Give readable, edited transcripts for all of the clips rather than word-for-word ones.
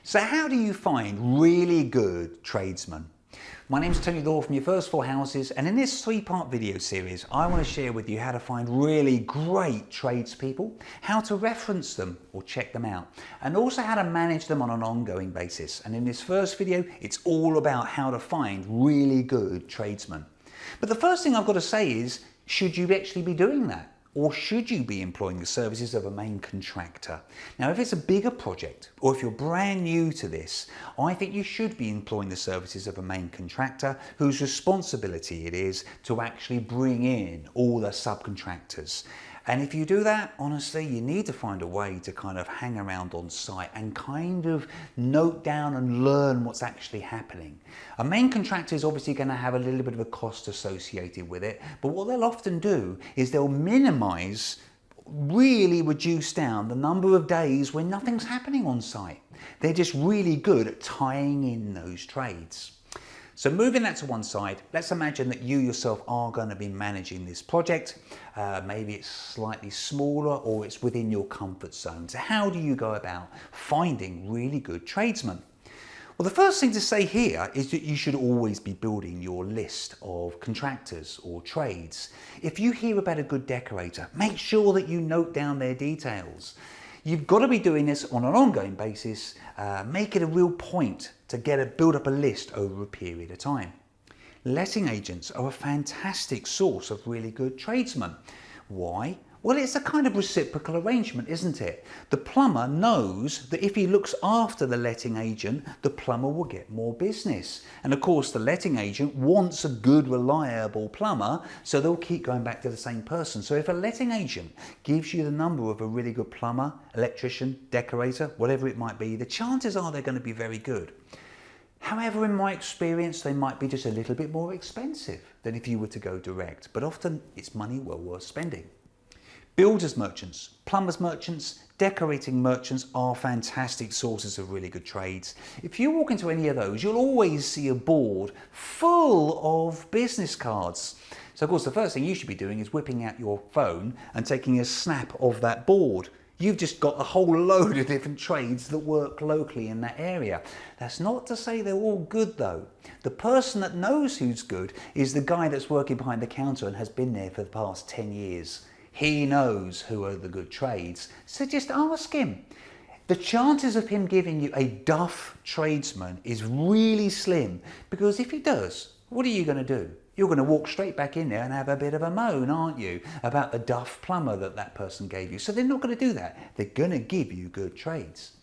So how do you find really good tradesmen? My name is Tony Law from Your First Four Houses, and in this three-part video series I want to share with you how to find really great tradespeople, how to reference them or check them out, and also how to manage them on an ongoing basis. And in this first video it's all about how to find really good tradesmen. But the first thing I've got to say is, should you actually be doing that? Or should you be employing the services of a main contractor? Now, if it's a bigger project, or if you're brand new to this, I think you should be employing the services of a main contractor whose responsibility it is to actually bring in all the subcontractors. And if you do that, honestly, you need to find a way to kind of hang around on site and kind of note down and learn what's actually happening. A main contractor is obviously going to have a little bit of a cost associated with it, but what they'll often do is they'll minimize, really reduce down the number of days when nothing's happening on site. They're just really good at tying in those trades. So moving that to one side, let's imagine that you yourself are going to be managing this project. Maybe it's slightly smaller or it's within your comfort zone. So how do you go about finding really good tradesmen? Well, the first thing to say here is that you should always be building your list of contractors or trades. If you hear about a good decorator, make sure that you note down their details. You've got to be doing this on an ongoing basis. Make it a real point to build up a list over a period of time. Letting agents are a fantastic source of really good tradesmen. Why? Well, it's a kind of reciprocal arrangement, isn't it? The plumber knows that if he looks after the letting agent, the plumber will get more business. And of course, the letting agent wants a good, reliable plumber, so they'll keep going back to the same person. So if a letting agent gives you the number of a really good plumber, electrician, decorator, whatever it might be, the chances are they're going to be very good. However, in my experience, they might be just a little bit more expensive than if you were to go direct, but often it's money well worth spending. Builders merchants, plumbers merchants, decorating merchants are fantastic sources of really good trades. If you walk into any of those, you'll always see a board full of business cards. So of course the first thing you should be doing is whipping out your phone and taking a snap of that board. You've just got a whole load of different trades that work locally in that area. That's not to say they're all good though. The person that knows who's good is the guy that's working behind the counter and has been there for the past 10 years. He knows who are the good trades, so just ask him. The chances of him giving you a duff tradesman is really slim, because if he does, what are you going to do? You're going to walk straight back in there and have a bit of a moan, aren't you, about the duff plumber that person gave you. So they're not going to do that. They're going to give you good trades.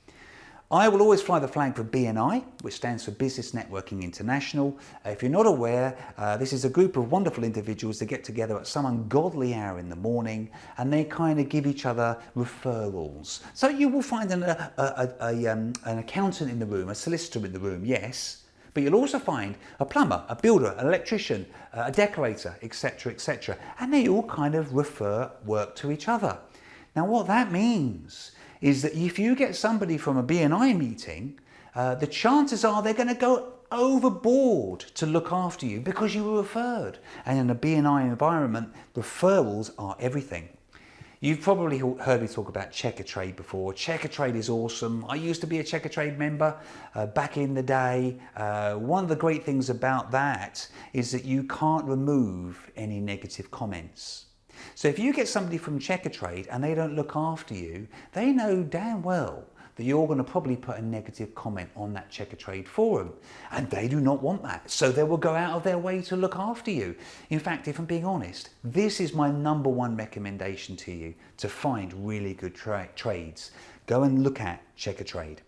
I will always fly the flag for BNI, which stands for Business Networking International. If you're not aware, this is a group of wonderful individuals that get together at some ungodly hour in the morning, and they kind of give each other referrals. So you will find an accountant in the room, a solicitor in the room, yes, but you'll also find a plumber, a builder, an electrician, a decorator, etc., etc. And they all kind of refer work to each other. Now what that means is that if you get somebody from a BNI meeting, the chances are they're going to go overboard to look after you because you were referred. And in a BNI environment, referrals are everything. You've probably heard me talk about Checkertrade before. Checkertrade is awesome. I used to be a Checkertrade member back in the day. One of the great things about that is that you can't remove any negative comments. So if you get somebody from Checkertrade and they don't look after you, they know damn well that you're going to probably put a negative comment on that Checkertrade forum, and they do not want that. So they will go out of their way to look after you. In fact, if I'm being honest, this is my #1 recommendation to you to find really good trades. Go and look at Checkertrade.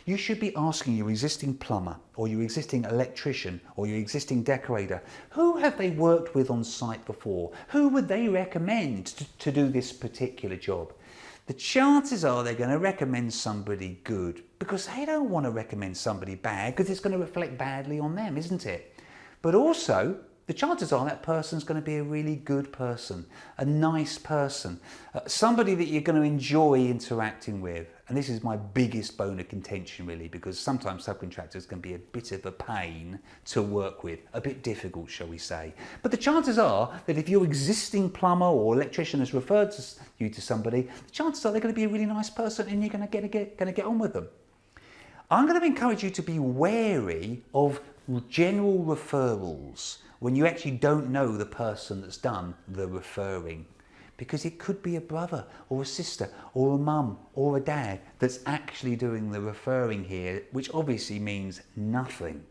You should be asking your existing plumber or your existing electrician or your existing decorator, who have they worked with on site before? Who would they recommend to do this particular job? The chances are they're going to recommend somebody good, because they don't want to recommend somebody bad because it's going to reflect badly on them, isn't it? But also, the chances are that person's going to be a really good person, a nice person, somebody that you're going to enjoy interacting with. And this is my biggest bone of contention really, because sometimes subcontractors can be a bit of a pain to work with, a bit difficult, shall we say. But the chances are that if your existing plumber or electrician has referred you to somebody, the chances are they're going to be a really nice person and you're going to get on with them. I'm going to encourage you to be wary of general referrals when you actually don't know the person that's done the referring. Because it could be a brother or a sister or a mum or a dad that's actually doing the referring here, which obviously means nothing.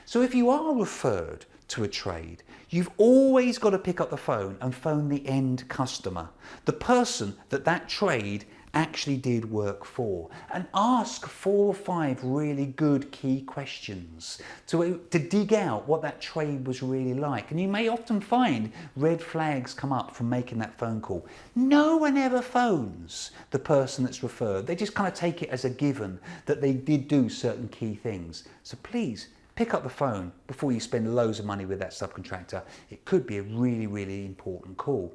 So if you are referred to a trade, you've always got to pick up the phone and phone the end customer, the person that trade actually did work for, and ask 4 or 5 really good key questions to dig out what that trade was really like. And you may often find red flags come up from making that phone call. No one ever phones the person that's referred. They just kind of take it as a given that they did do certain key things. So please, pick up the phone before you spend loads of money with that subcontractor. It could be a really, really important call.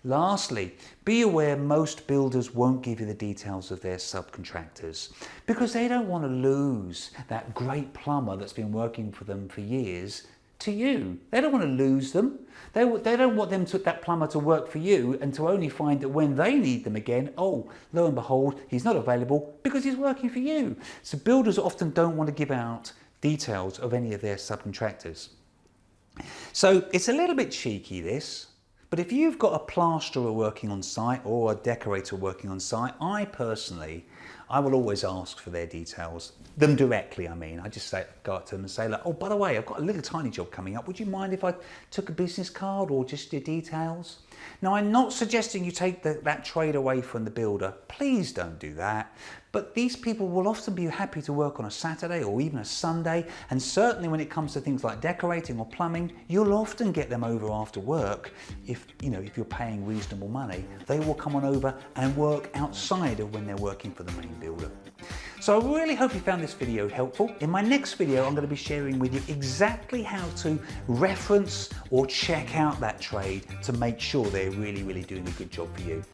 Lastly, be aware most builders won't give you the details of their subcontractors because they don't want to lose that great plumber that's been working for them for years to you. They don't want to lose them. They don't want that plumber to work for you and to only find that when they need them again, oh, lo and behold, he's not available because he's working for you. So builders often don't want to give out details of any of their subcontractors. So it's a little bit cheeky this, but if you've got a plasterer working on site or a decorator working on site, I will always ask for their details, them directly I mean. I just go up to them and say, like, oh, by the way, I've got a little tiny job coming up. Would you mind if I took a business card or just your details? Now, I'm not suggesting you take that trade away from the builder. Please don't do that. But these people will often be happy to work on a Saturday or even a Sunday. And certainly when it comes to things like decorating or plumbing, you'll often get them over after work. If you're paying reasonable money, they will come on over and work outside of when they're working for the main builder. So I really hope you found this video helpful. In my next video, I'm going to be sharing with you exactly how to reference or check out that trade to make sure they're really, really doing a good job for you.